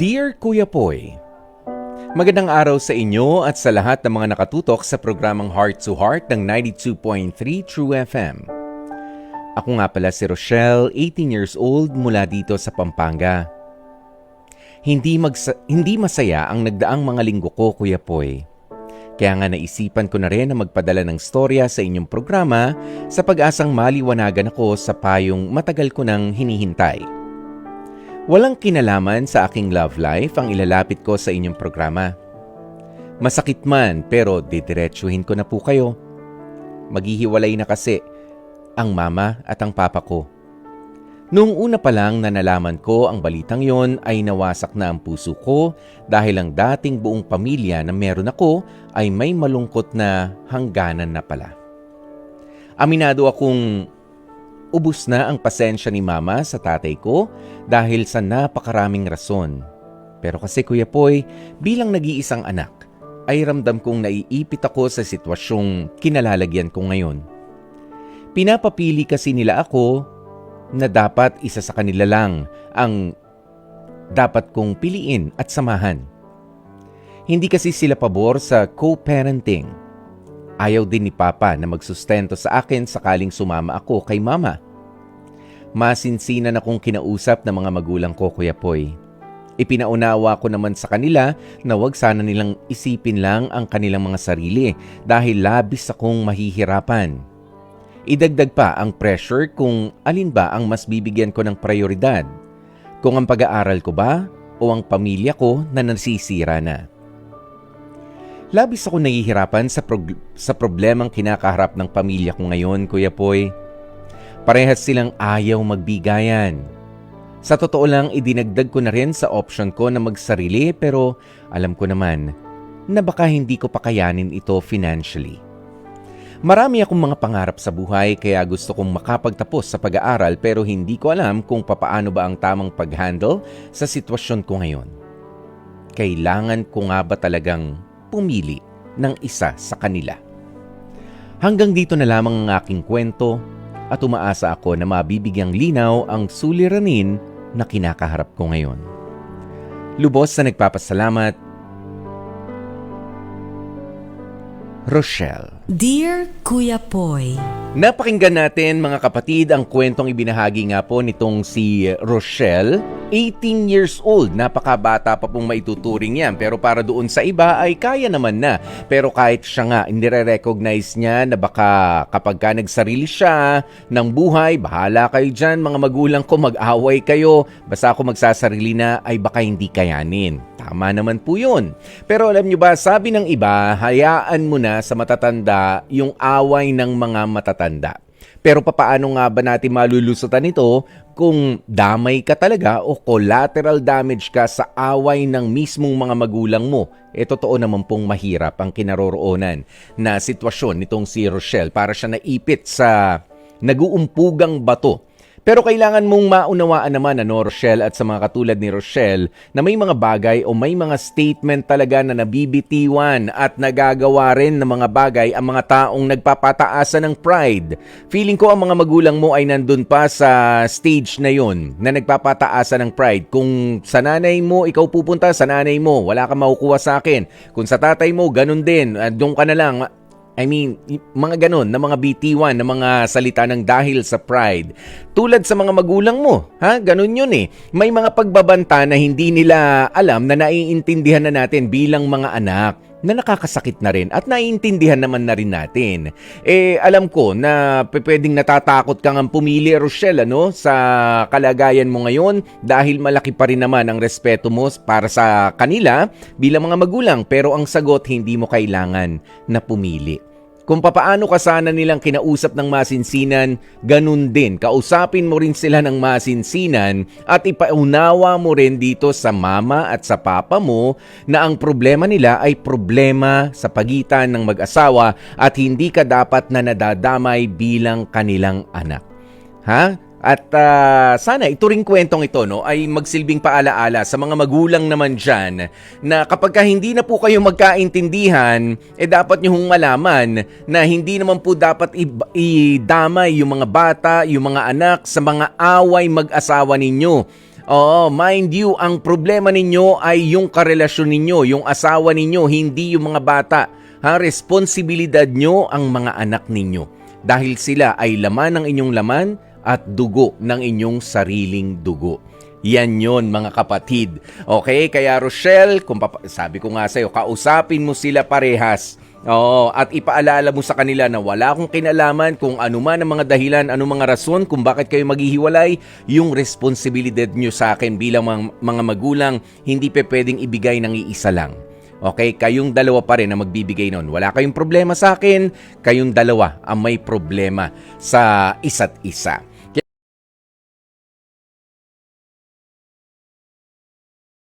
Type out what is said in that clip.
Dear Kuya Poy, magandang araw sa inyo at sa lahat ng mga nakatutok sa programang Heart to Heart ng 92.3 True FM. Ako nga pala si Rochelle, 18 years old mula dito sa Pampanga. Hindi masaya ang nagdaang mga linggo ko, Kuya Poy. Kaya nga naisipan ko na rin na magpadala ng storya sa inyong programa sa pag-asang maliwanagan ako sa payong matagal ko nang hinihintay. Walang kinalaman sa aking love life ang ilalapit ko sa inyong programa. Masakit man pero didiretsuhin ko na po kayo. Maghihiwalay na kasi ang mama at ang papa ko. Noong una pa lang na nalaman ko ang balitang yon ay nawasak na ang puso ko dahil ang dating buong pamilya na meron ako ay may malungkot na hangganan na pala. Aminado akong ubus na ang pasensya ni mama sa tatay ko dahil sa napakaraming rason. Pero kasi Kuya Poy, bilang nag-iisang anak, ay ramdam kong naiipit ako sa sitwasyong kinalalagyan ko ngayon. Pinapapili kasi nila ako na dapat isa sa kanila lang ang dapat kong piliin at samahan. Hindi kasi sila pabor sa co-parenting. Ayaw din ni Papa na magsustento sa akin sakaling sumama ako kay Mama. Masinsinan akong kinausap ng mga magulang ko, Kuya Poy. Ipinaunawa ko naman sa kanila na wag sana nilang isipin lang ang kanilang mga sarili dahil labis akong mahihirapan. Idagdag pa ang pressure kung alin ba ang mas bibigyan ko ng prioridad. Kung ang pag-aaral ko ba o ang pamilya ko na nasisira na. Labis ako nahihirapan sa problemang kinakaharap ng pamilya ko ngayon, Kuya Poy. Parehas silang ayaw magbigayan. Sa totoo lang, idinagdag ko na rin sa option ko na magsarili pero alam ko naman na baka hindi ko pakayanin ito financially. Marami akong mga pangarap sa buhay kaya gusto kong makapagtapos sa pag-aaral pero hindi ko alam kung papaano ba ang tamang pag-handle sa sitwasyon ko ngayon. Kailangan ko nga ba talagang pumili ng isa sa kanila? Hanggang dito na lamang ang aking kwento at umaasa ako na mabibigyang linaw ang suliranin na kinakaharap ko ngayon. Lubos na nagpapasalamat, Rochelle. Dear Kuya Poy, Napakinggan natin mga kapatid ang kwentong ibinahagi nga po nitong si Rochelle. 18 years old, napakabata pa pong maituturing yan. Pero para doon sa iba ay kaya naman na. Pero kahit siya nga, nire-recognize niya na baka kapag ka nagsarili siya ng buhay, bahala kayo dyan mga magulang ko, mag-away kayo. Basta ako magsasarili na ay baka hindi kayanin. Tama naman po yun. Pero alam nyo ba, sabi ng iba, hayaan mo na sa matatanda yung away ng mga matatanda. Pero papaano nga ba natin malulusutan ito kung damay ka talaga o collateral damage ka sa away ng mismong mga magulang mo? Totoo naman pong mahirap ang kinaroroonan na sitwasyon nitong si Rochelle para siya naipit sa naguumpugang bato. Pero kailangan mong maunawaan naman, Rochelle, at sa mga katulad ni Rochelle, na may mga bagay o may mga statement talaga na nabibitiwan at nagagawa rin ng mga bagay ang mga taong nagpapataasan ng pride. Feeling ko ang mga magulang mo ay nandun pa sa stage na yon na nagpapataasan ng pride. Kung sa nanay mo, ikaw pupunta sa nanay mo, wala kang makukuha sa akin. Kung sa tatay mo, ganun din, doon ka na lang. Mga ganon na mga bitiwan, na mga salita ng dahil sa pride. Tulad sa mga magulang mo, ganon yun eh. May mga pagbabanta na hindi nila alam na naiintindihan na natin bilang mga anak na nakakasakit na rin at naiintindihan naman na rin natin. Alam ko na pwedeng natatakot kang pumili, Rochelle, sa kalagayan mo ngayon dahil malaki pa rin naman ang respeto mo para sa kanila bilang mga magulang. Pero ang sagot, hindi mo kailangan na pumili. Kung papaano ka sana nilang kinausap ng masinsinan, ganun din. Kausapin mo rin sila ng masinsinan at ipaunawa mo rin dito sa mama at sa papa mo na ang problema nila ay problema sa pagitan ng mag-asawa at hindi ka dapat na nadadamay bilang kanilang anak. At sana ito ring kwentong ito ay magsilbing paalaala sa mga magulang naman dyan na kapag hindi na po kayo magkaintindihan, dapat nyo hong malaman na hindi naman po dapat idamay yung mga bata, yung mga anak sa mga away mag-asawa ninyo. Oo, mind you, ang problema ninyo ay yung karelasyon ninyo, yung asawa ninyo, hindi yung mga bata. Responsibilidad nyo ang mga anak ninyo dahil sila ay laman ng inyong laman at dugo ng inyong sariling dugo. Yan yon mga kapatid. Okay, kaya Rochelle, sabi ko nga sa'yo, kausapin mo sila parehas. Oo, at ipaalala mo sa kanila na wala akong kinalaman kung ano man ang mga dahilan, ano mga rason kung bakit kayo maghihiwalay. Yung responsibilidad nyo sa akin bilang mga magulang, hindi pwedeng ibigay ng iisa lang. Okay, kayong dalawa pa rin na magbibigay nun. Wala kayong problema sa akin, kayong dalawa ang may problema sa isa't isa.